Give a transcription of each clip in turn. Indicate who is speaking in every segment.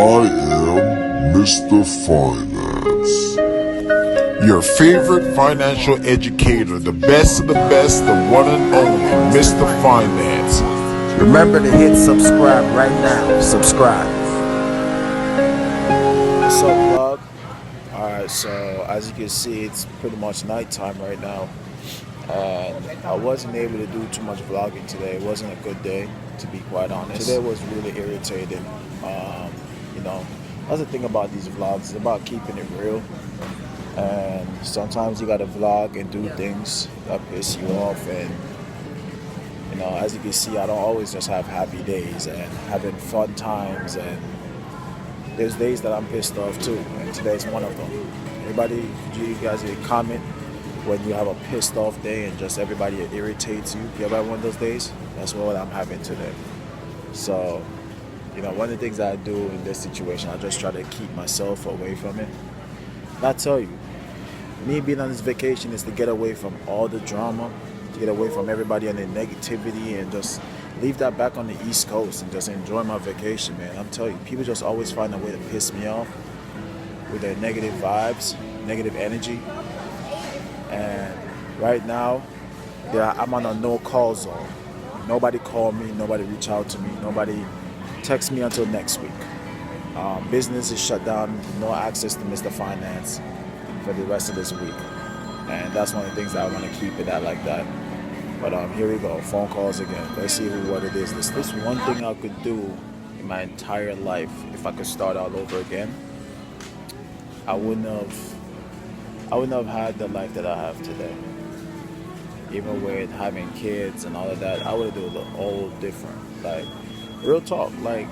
Speaker 1: I am Mr. Finance, your favorite financial educator, the best of the best, the one and only Mr. Finance.
Speaker 2: Remember to hit subscribe right now. Subscribe. What's up, vlog? Alright, so as you can see, it's pretty much nighttime right now. And I wasn't able to do too much vlogging today. It wasn't a good day, to be quite honest. Today was really irritating. That's the thing about these vlogs. It's about keeping it real. And sometimes you gotta vlog and do things that piss you off. And as you can see, I don't always just have happy days and having fun times. And there's days that I'm pissed off too. And today's one of them. Anybody, you guys comment when you have a pissed off day and just everybody irritates you? You ever have one of those days? That's what I'm having today. So, one of the things I do in this situation, I just try to keep myself away from it. And I tell you, me being on this vacation is to get away from all the drama, to get away from everybody and the negativity, and just leave that back on the East Coast and just enjoy my vacation, man. I'm telling you, people just always find a way to piss me off with their negative vibes, negative energy. And right now, I'm on a no-call zone. Nobody called me, nobody reached out to me, nobody text me until next week. Business is shut down, no access to Mr. Finance for the rest of this week. And that's one of the things that I want to keep it at like that. But here we go, phone calls again. Let's see what it is. This one thing I could do in my entire life, if I could start all over again, I wouldn't have had the life that I have today. Even with having kids and all of that, I would have done it all different. Like, real talk, like,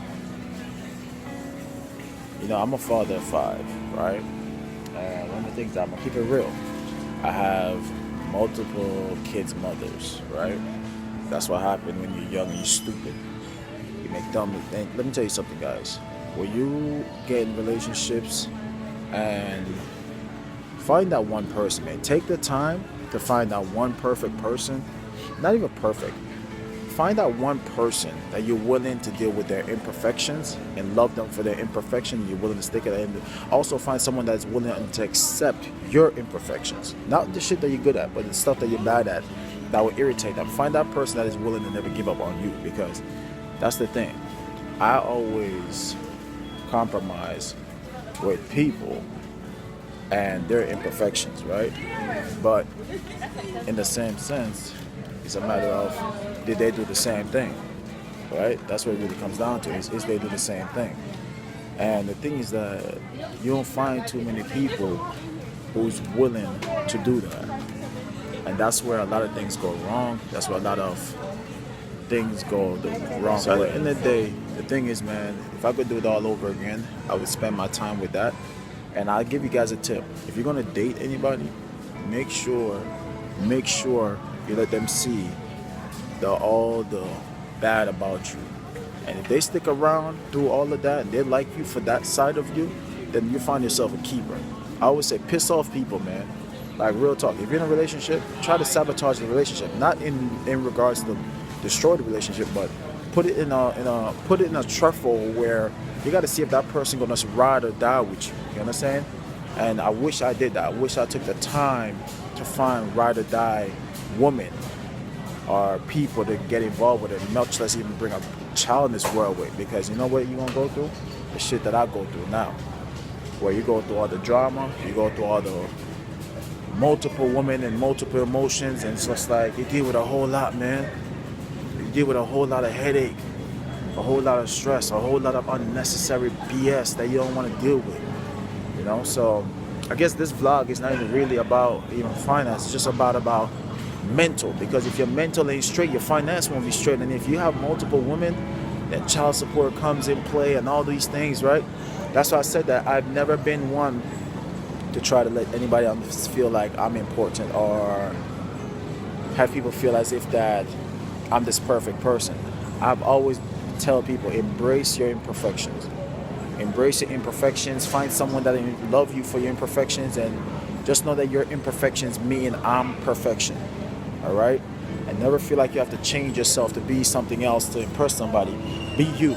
Speaker 2: I'm a father of 5, right? And one of the things, I'm gonna keep it real, I have multiple kids' mothers, right? That's what happened when you're young and you're stupid. You make dumb things. Let me tell you something, guys. When you get in relationships and find that one person, man. Take the time to find that one perfect person. Not even perfect. Find that one person that you're willing to deal with their imperfections and love them for their imperfection. You're willing to stick it in. Also find someone that's willing to accept your imperfections. Not the shit that you're good at, but the stuff that you're bad at that will irritate them. Find that person that is willing to never give up on you, because that's the thing. I always compromise with people and their imperfections, right? But in the same sense, it's a matter of, did they do the same thing, right? That's what it really comes down to, is they do the same thing. And the thing is that you don't find too many people who's willing to do that. And that's where a lot of things go wrong. That's where a lot of things go the wrong way. So at the end of the day, the thing is, man, if I could do it all over again, I would spend my time with that. And I'll give you guys a tip. If you're gonna date anybody, make sure you let them see all the bad about you. And if they stick around through all of that and they like you for that side of you, then you find yourself a keeper. I always say, piss off people, man. Like, real talk. If you're in a relationship, try to sabotage the relationship. Not in regards to destroy the relationship, but put it in a truffle where you got to see if that person gonna ride or die with you. You understand? And I wish I did that. I wish I took the time to find ride or die women or people to get involved with it, much less even bring a child in this world with. Because you know what you're gonna go through? The shit that I go through now. Where you go through all the drama, you go through all the multiple women and multiple emotions, and it's just like you deal with a whole lot, man. You deal with a whole lot of headache, a whole lot of stress, a whole lot of unnecessary BS that you don't want to deal with. So I guess this vlog is not even really about even finance. It's just about mental, because if your mental ain't straight, your finance won't be straight. And if you have multiple women, then child support comes in play and all these things, right? That's why I said that I've never been one to try to let anybody else feel like I'm important or have people feel as if that I'm this perfect person. I've always tell people, embrace your imperfections. Embrace your imperfections. Find someone that love you for your imperfections, and just know that your imperfections mean I'm perfection. All right? And never feel like you have to change yourself to be something else to impress somebody. Be you.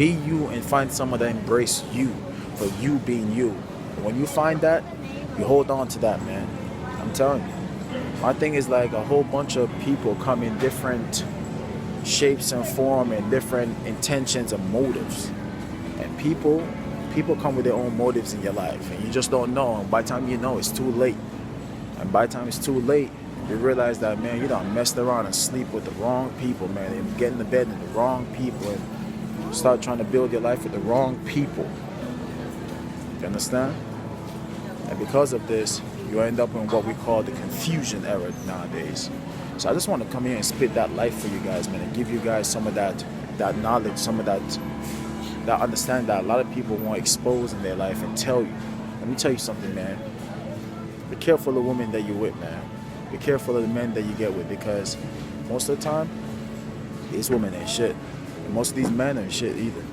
Speaker 2: Be you and find someone that embrace you for you being you. When you find that, you hold on to that, man. I'm telling you. My thing is like a whole bunch of people come in different shapes and form and different intentions and motives. And people come with their own motives in your life, and you just don't know. And by the time you know, it's too late. And by the time it's too late, you realize that, man, you done messed around and sleep with the wrong people, man. And get in the bed with the wrong people and start trying to build your life with the wrong people. You understand? And because of this, you end up in what we call the confusion era nowadays. So I just want to come here and spit that life for you guys, man, and give you guys some of that knowledge, some of that understanding that a lot of people won't expose in their life and tell you. Let me tell you something, man. Be careful of the women that you're with, man. Be careful of the men that you get with, because most of the time, these women ain't shit. And most of these men ain't shit either.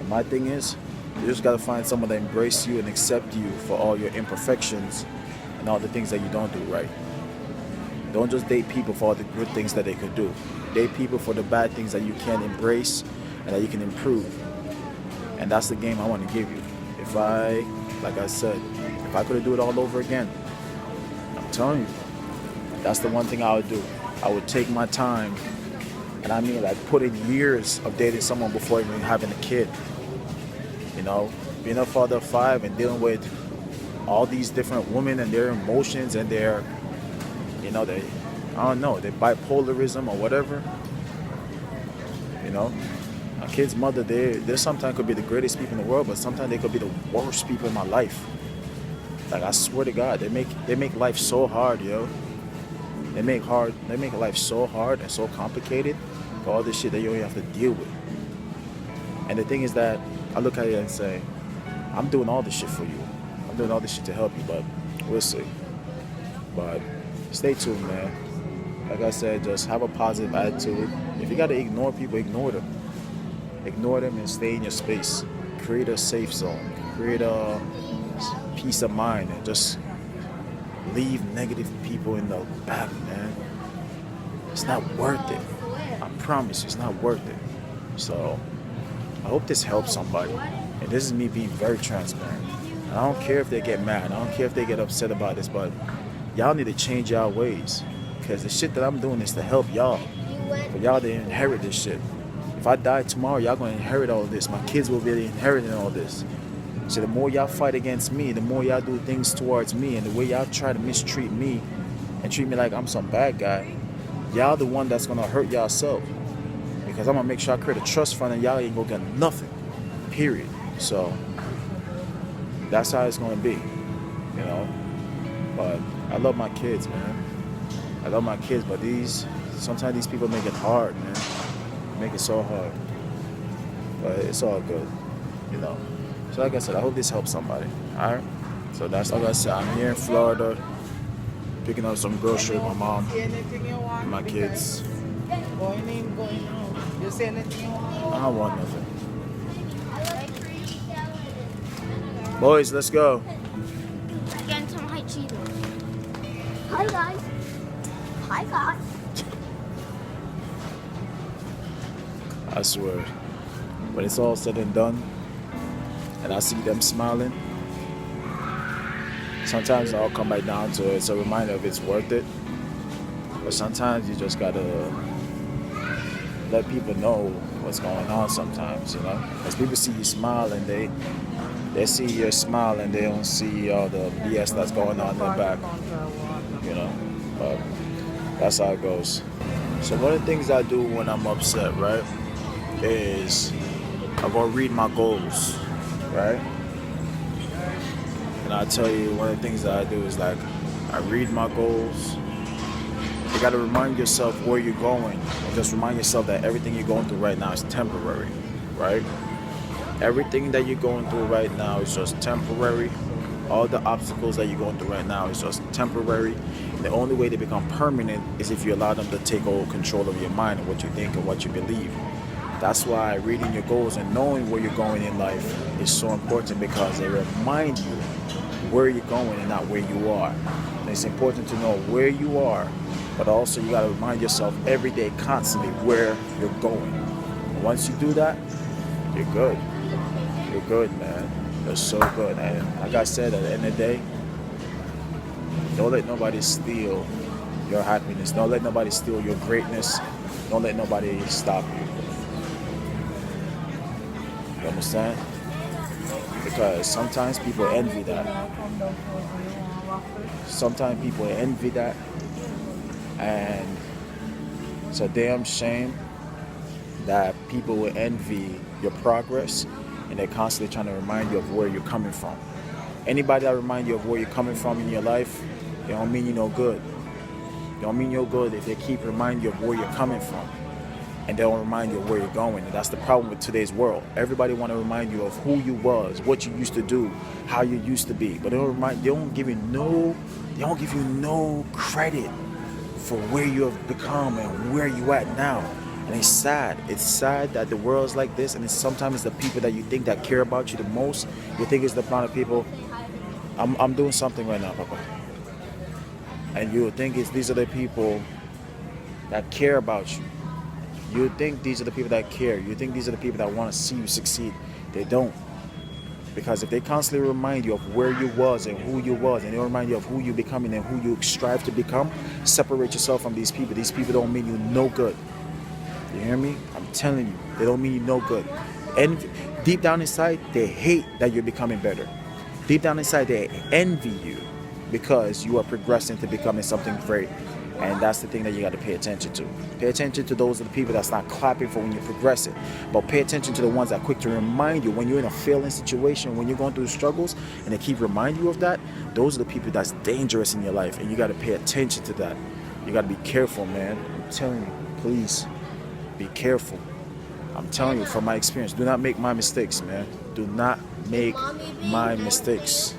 Speaker 2: And my thing is, you just gotta find someone that embrace you and accept you for all your imperfections and all the things that you don't do right. Don't just date people for all the good things that they could do. Date people for the bad things that you can embrace and that you can improve. And that's the game I want to give you. Like I said, if I could do it all over again, I'm telling you, that's the one thing I would do. I would take my time, and I mean like put in years of dating someone before even having a kid. You know, being a father of 5 and dealing with all these different women and their emotions and their, you know, their bipolarism or whatever. You know, a kid's mother, they sometimes could be the greatest people in the world, but sometimes they could be the worst people in my life. Like, I swear to God, they make life so hard, yo. They make life so hard and so complicated for all this shit that you only have to deal with. And the thing is that I look at it and say, I'm doing all this shit for you. I'm doing all this shit to help you, but we'll see. But stay tuned, man. Like I said, just have a positive attitude. If you gotta ignore people, ignore them. Ignore them and stay in your space. Create a safe zone. Create a peace of mind, and just leave negative people in the back, man. It's not worth it. I promise you, it's not worth it. So I hope this helps somebody. And this is me being very transparent. And I don't care if they get mad. I don't care if they get upset about this, but y'all need to change y'all ways. Because the shit that I'm doing is to help y'all. For y'all to inherit this shit. If I die tomorrow, y'all gonna inherit all of this. My kids will be inheriting all this. So the more y'all fight against me, the more y'all do things towards me, and the way y'all try to mistreat me and treat me like I'm some bad guy, y'all the one that's gonna hurt y'allself. Because I'm gonna make sure I create a trust fund and y'all ain't gonna get nothing. Period. So that's how it's gonna be. You know? But I love my kids, man. I love my kids, but sometimes these people make it hard, man. They make it so hard. But it's all good, you know. So like I said, I hope this helps somebody. Alright? So that's like I said, I'm here in Florida, picking up some groceries with my mom and my kids.
Speaker 3: Going in, going out. You see anything you want?
Speaker 2: I don't want nothing. Boys, let's go.
Speaker 4: Getting some high Cheetos. Hi guys. Hi guys.
Speaker 2: I swear. When it's all said and done, and I see them smiling, sometimes I'll come back down to it. It's a reminder of it's worth it. But sometimes you just gotta let people know what's going on sometimes, you know? Because people see you smile and they see your smile and they don't see all the BS that's going on in the back, you know? But that's how it goes. So one of the things I do when I'm upset, right, is I go read my goals, right? And I'll tell you, one of the things that I do is like, I read my goals. You gotta remind yourself where you're going, and just remind yourself that everything you're going through right now is temporary, right? Everything that you're going through right now is just temporary. All the obstacles that you're going through right now is just temporary. And the only way they become permanent is if you allow them to take over control of your mind and what you think and what you believe. That's why reading your goals and knowing where you're going in life is so important, because they remind you where you're going and not where you are. And it's important to know where you are, but also you got to remind yourself every day, constantly, where you're going. And once you do that, You're good. You're good, man. You're so good. And like I said, at the end of the day, don't let nobody steal your happiness. Don't let nobody steal your greatness. Don't let nobody stop you. You understand? Because sometimes people envy that. Sometimes people envy that. And it's a damn shame that people will envy your progress and they're constantly trying to remind you of where you're coming from. Anybody that remind you of where you're coming from in your life, they don't mean you no good. They don't mean you're good if they keep reminding you of where you're coming from and they don't remind you of where you're going. And that's the problem with today's world. Everybody want to remind you of who you was, what you used to do, how you used to be, but they don't give you no credit for where you have become and where you at now. And it's sad. It's sad that the world's like this, and sometimes the people that you think that care about you the most, you think it's the amount of people. I'm doing something right now, Papa. And you think these are the people that care about you. You think these are the people that care. You think these are the people that want to see you succeed. They don't. Because if they constantly remind you of where you was and who you was, and they remind you of who you're becoming and who you strive to become, separate yourself from these people. These people don't mean you no good. You hear me? I'm telling you, they don't mean you no good. And deep down inside, they hate that you're becoming better. Deep down inside, they envy you because you are progressing to becoming something great. And that's the thing that you got to pay attention to. Pay attention to those are the people that's not clapping for when you're progressing. But pay attention to the ones that are quick to remind you when you're in a failing situation, when you're going through struggles, and they keep reminding you of that. Those are the people that's dangerous in your life. And you got to pay attention to that. You got to be careful, man. I'm telling you, please be careful. I'm telling you from my experience, do not make my mistakes, man. Do not make my mistakes.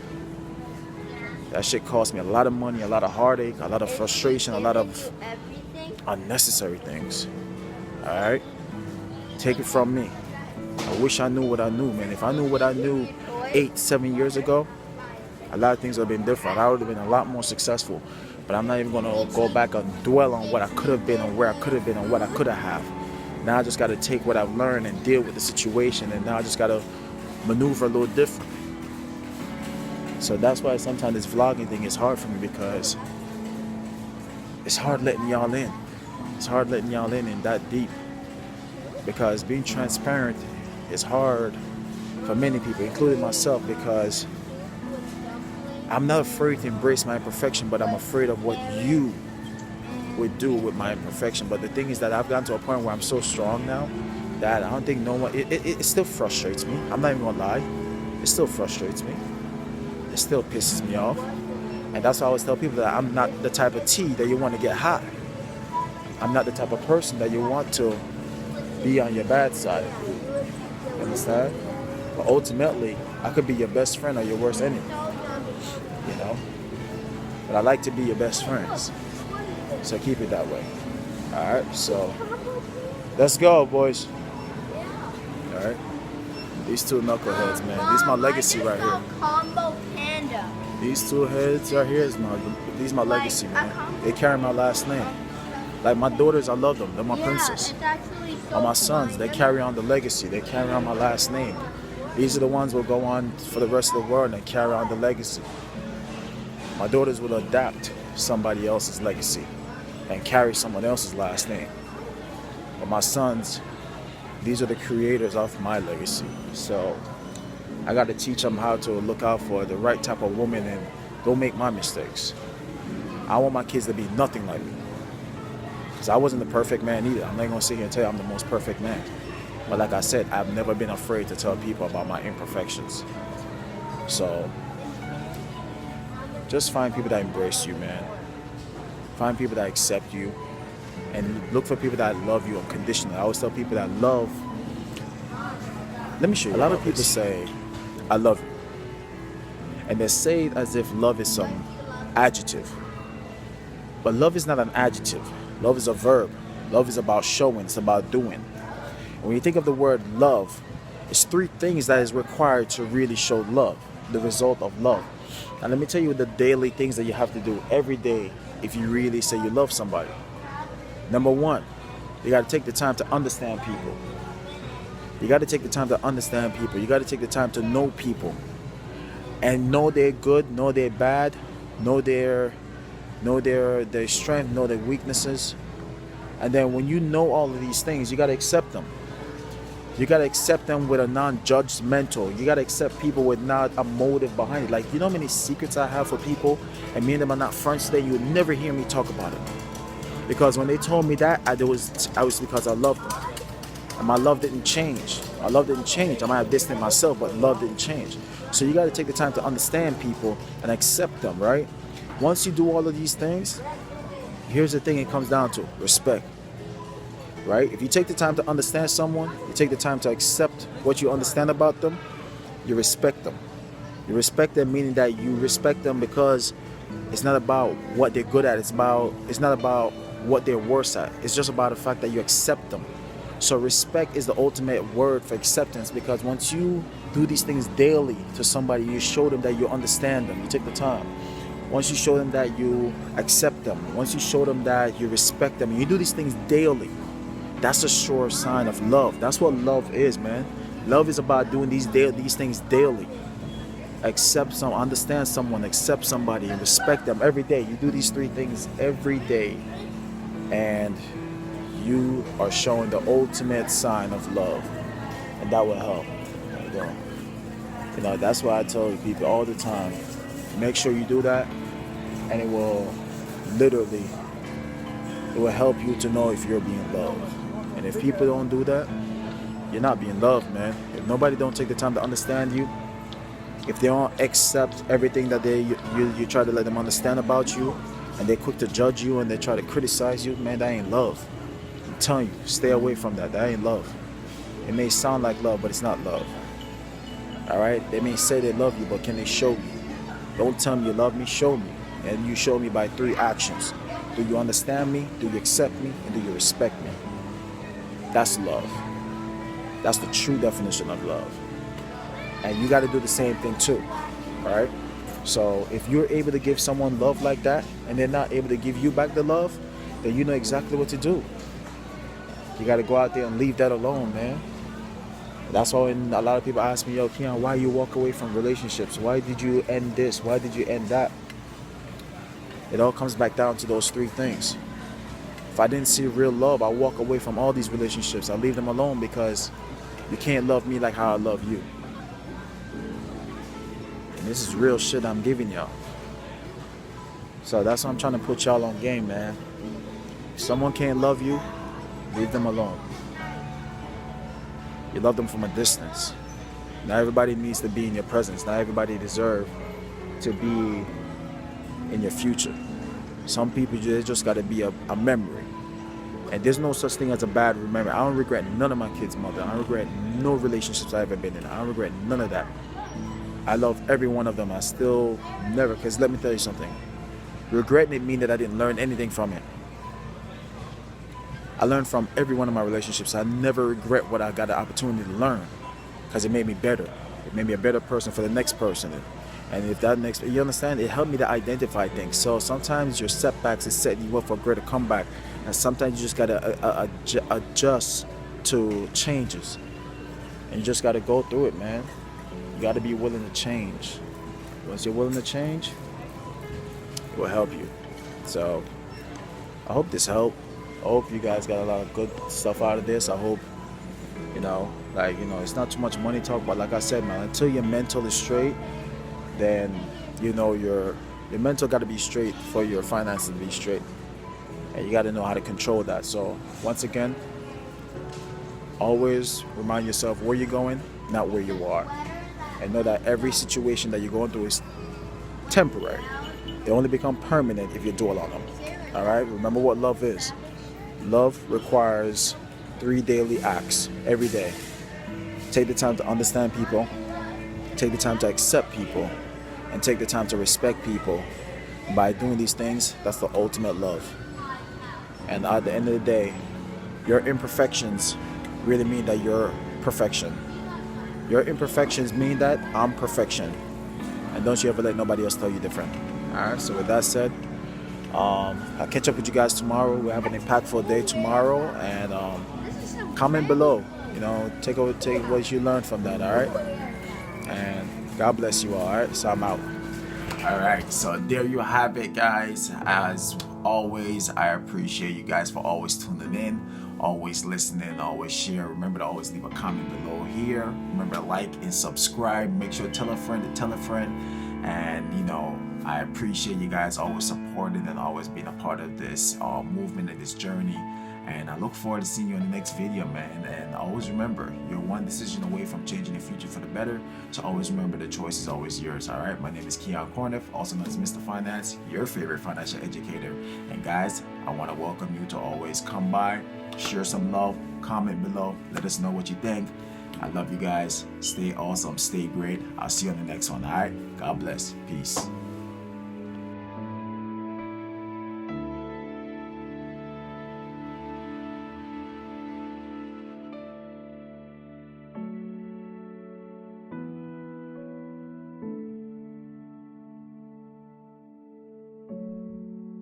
Speaker 2: That shit cost me a lot of money, a lot of heartache, a lot of frustration, a lot of unnecessary things. Alright? Take it from me. I wish I knew what I knew, man. If I knew what I knew 8-7 years ago, a lot of things would have been different. I would have been a lot more successful. But I'm not even going to go back and dwell on what I could have been and where I could have been and what I could have. Now I just got to take what I've learned and deal with the situation. And now I just got to maneuver a little different. So that's why sometimes this vlogging thing is hard for me, because it's hard letting y'all in. It's hard letting y'all in and that deep. Because being transparent is hard for many people, including myself, because I'm not afraid to embrace my imperfection, but I'm afraid of what you would do with my imperfection. But the thing is that I've gotten to a point where I'm so strong now that I don't think no one, it still frustrates me. I'm not even gonna lie. It still frustrates me. It still pisses me off. And that's why I always tell people that I'm not the type of tea that you want to get hot. I'm not the type of person that you want to be on your bad side. You understand? But ultimately, I could be your best friend or your worst enemy. You know? But I like to be your best friends. So keep it that way. Alright, so let's go, boys. Alright. These two knuckleheads, man. These is my legacy right here.
Speaker 4: Combo Panda.
Speaker 2: These two heads right here is my legacy, man. They carry my last name. Like my daughters, I love them. They're my princess. Or my sons, they carry on the legacy. They carry on my last name. These are the ones who will go on for the rest of the world and carry on the legacy. My daughters will adapt somebody else's legacy and carry someone else's last name. But my sons, these are the creators of my legacy. So I got to teach them how to look out for the right type of woman and don't make my mistakes. I want my kids to be nothing like me. Because I wasn't the perfect man either. I'm not going to sit here and tell you I'm the most perfect man. But like I said, I've never been afraid to tell people about my imperfections. So just find people that embrace you, man. Find people that accept you. And look for people that love you unconditionally. I always tell people that love. Let me show you. A lot of people say, I love you. And they say it as if love is some adjective. But love is not an adjective. Love is a verb. Love is about showing. It's about doing. And when you think of the word love, it's three things that is required to really show love. The result of love. And let me tell you the daily things that you have to do every day if you really say you love somebody. Number one, you got to take the time to understand people. You got to take the time to understand people. You got to take the time to know people and know they're good, know they're bad, know their strength, know their weaknesses. And then when you know all of these things, you got to accept them. You got to accept them with a non-judgmental. You got to accept people with not a motive behind it. Like, you know how many secrets I have for people, and me and them are not friends today? You would never hear me talk about it. Because when they told me that, I was because I loved them. And my love didn't change. My love didn't change. I might have distanced myself, but love didn't change. So you got to take the time to understand people and accept them, right? Once you do all of these things, here's the thing it comes down to: respect. Right? If you take the time to understand someone, you take the time to accept what you understand about them, you respect them. You respect them, meaning that you respect them because it's not about what they're good at. It's not about what they're worse at. It's just about the fact that you accept them. So respect is the ultimate word for acceptance, because once you do these things daily to somebody, you show them that you understand them. You take the time. Once you show them that you accept them, once you show them that you respect them, and you do these things daily, that's a sure sign of love. That's what love is, man. Love is about doing these things daily. Understand someone, accept somebody, and respect them every day. You do these 3 things every day, and you are showing the ultimate sign of love, and that will help. You know, that's why I tell people all the time: make sure you do that, and it will help you to know if you're being loved. And if people don't do that, you're not being loved, man. If nobody don't take the time to understand you, if they don't accept everything that you try to let them understand about you, and they're quick to judge you and they try to criticize you, man, that ain't love. I'm telling you, stay away from that. That ain't love. It may sound like love, but it's not love. All right? They may say they love you, but can they show you? Don't tell me you love me, show me. And you show me by 3 actions. Do you understand me? Do you accept me? And do you respect me? That's love. That's the true definition of love. And you got to do the same thing too. All right? So if you're able to give someone love like that, and they're not able to give you back the love, then you know exactly what to do. You got to go out there and leave that alone, man. That's why when a lot of people ask me, yo, Keon, why you walk away from relationships? Why did you end this? Why did you end that? It all comes back down to those 3 things. If I didn't see real love, I walk away from all these relationships. I leave them alone because you can't love me like how I love you. And this is real shit I'm giving y'all. So that's why I'm trying to put y'all on game, man. If someone can't love you, leave them alone. You love them from a distance. Not everybody needs to be in your presence. Not everybody deserves to be in your future. Some people, they just got to be a memory. And there's no such thing as a bad memory. I don't regret none of my kids' mother. I don't regret no relationships I've ever been in. I don't regret none of that. I love every one of them. I still never, because let me tell you something. Regretting it means that I didn't learn anything from it. I learned from every one of my relationships. I never regret what I got the opportunity to learn, because it made me better. It made me a better person for the next person. And if that next, you understand, it helped me to identify things. So sometimes your setbacks is setting you up for a greater comeback. And sometimes you just got to adjust to changes. And you just got to go through it, man. You got to be willing to change. Once you're willing to change, it will help you. So I hope this helped. I hope you guys got a lot of good stuff out of this. I hope, it's not too much money talk, but like I said, man, until your mental is straight, then, your mental got to be straight for your finances to be straight. And you got to know how to control that. So once again, always remind yourself where you're going, not where you are. And know that every situation that you're going through is temporary. They only become permanent if you dwell on them. All right? Remember what love is. Love requires 3 daily acts every day. Take the time to understand people. Take the time to accept people. And take the time to respect people. By doing these things, that's the ultimate love. And at the end of the day, your imperfections really mean that you're perfection. Your imperfections mean that I'm perfection. And don't you ever let nobody else tell you different. Alright, so with that said, I'll catch up with you guys tomorrow. We have an impactful day tomorrow. And comment below. take what you learned from that. All right, and God bless you all. All right, so I'm out. All right, so there you have it, guys. As always, I appreciate you guys for always tuning in, always listening, always share. Remember to always leave a comment below here. Remember to like and subscribe. Make sure to tell a friend to tell a friend. And I appreciate you guys always supporting and always being a part of this movement and this journey. And I look forward to seeing you in the next video, man. And always remember, you're one decision away from changing the future for the better. So always remember, the choice is always yours. All right, my name is Keon Corniff, also known as Mr. Finance, your favorite financial educator. And guys, I want to welcome you to always come by, share some love, comment below, let us know what you think. I love you guys. Stay awesome, stay great. I'll see you on the next one. All right, God bless. Peace.